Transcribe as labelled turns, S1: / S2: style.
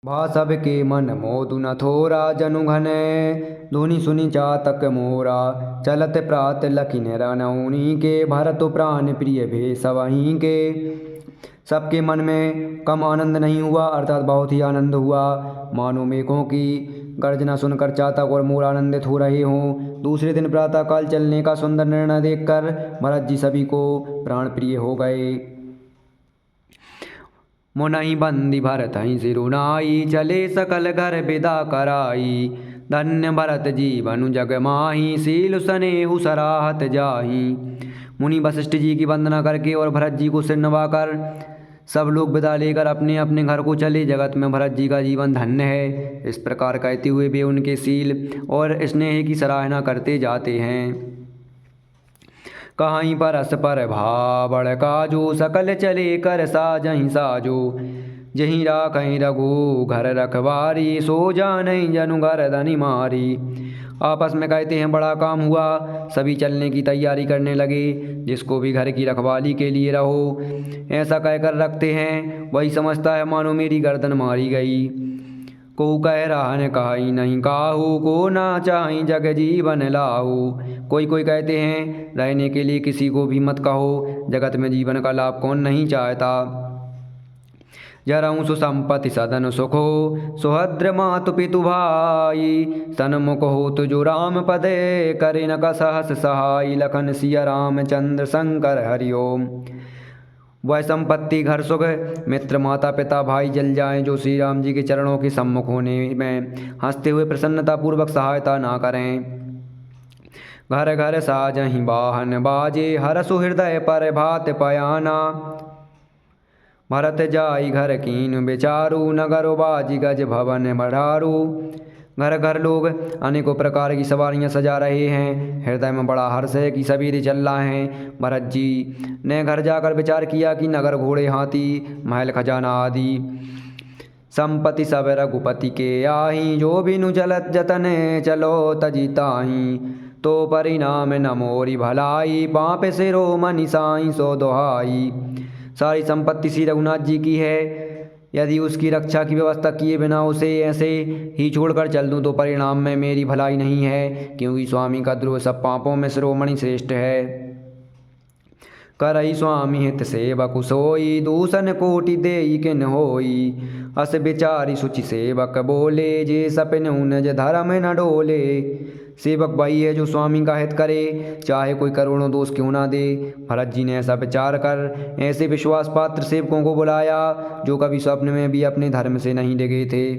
S1: भा सबके मन मोदु न थोरा जनु घने धुनि सुनि चातक मोरा चलत प्रात लखिन रनौनी के भरत प्राण प्रिय भे सवहीं के। सबके मन में कम आनंद नहीं हुआ अर्थात बहुत ही आनंद हुआ। मानो मेघों की गर्जना सुनकर चातक और मोर आनंदित हो रहे हों। दूसरे दिन प्रातःकाल चलने का सुंदर निर्णय देखकर भरत जी सभी को प्राण प्रिय हो गए। मुनहि बंदी भरत ही सिरुनाई चले सकल घर विदा कराई। धन्य भरत जीवन जग माही सील सनेहु सराहत जाही। मुनि वशिष्ठ जी की वंदना करके और भरत जी को सिर नवाकर सब लोग विदा लेकर अपने अपने घर को चले। जगत में भरत जी का जीवन धन्य है, इस प्रकार कहते हुए वे उनके सील और स्नेह की सराहना करते जाते हैं। कहीं परस पर भावड़ काजो सकल चले कर साजहि साजो। जहीं राखहीं रघु घर रखवारी सो जानहि जनु घर धनि मारी। आपस में कहते हैं बड़ा काम हुआ, सभी चलने की तैयारी करने लगे। जिसको भी घर की रखवाली के लिए रहो ऐसा कहकर रखते हैं, वही समझता है मानो मेरी गर्दन मारी गई। को कह रहन कहीं नहीं काहू को ना चाहि जग जीवन लाहू। कोई कोई कहते हैं रहने के लिए किसी को भी मत कहो, जगत में जीवन का लाभ कौन नहीं चाहता। जरऊँ सुसंपत्ति सदन सुखो सुहद्र मातु पितु भाई। सन्मुख हो तुजो राम पदे करे न कसहस सहाय। लखन सिया रामचंद्र शंकर हरिओम। वह संपत्ति घर सुख मित्र माता पिता भाई जल जाएं जो श्री राम जी के चरणों के सम्मुख होने में हंसते हुए प्रसन्नता पूर्वक सहायता ना करें। घर घर साजहि वाहन बाजे हरसु हृदय पर भात पयाना। भरत जाई घर कीन बेचारू नगर बाजी गज भवन बढ़ारू। घर घर लोग अनेकों प्रकार की सवारियां सजा रहे हैं। हृदय में बड़ा हर्ष है कि सवेरे चल रहे हैं। भरत जी ने घर जाकर विचार किया कि नगर घोड़े हाथी महल खजाना आदि संपत्ति सब रघुपति के आही। जो बिनु चलत जतन चलो तजी ताही। तो परिणाम न मोरी भलाई पाप सिरो मनि साई सो दोहाई। सारी संपत्ति श्री रघुनाथ जी की है, यदि उसकी रक्षा की व्यवस्था किए बिना उसे ऐसे ही छोड़कर चल दूं तो परिणाम में मेरी भलाई नहीं है, क्योंकि स्वामी का द्रोह सब पापों में शिरोमणि श्रेष्ठ है। करई स्वामी हित सेवक सोई दूषण कोटि देई किन होई। अस विचारी सुचि सेवक बोले जे सपन निज धर्म न डोले। सेवक वही है जो स्वामी का हित करे, चाहे कोई करोड़ों दोष क्यों ना दे। भरत जी ने ऐसा विचार कर ऐसे विश्वास पात्र सेवकों को बुलाया जो कभी स्वप्न में भी अपने धर्म से नहीं डिगे थे।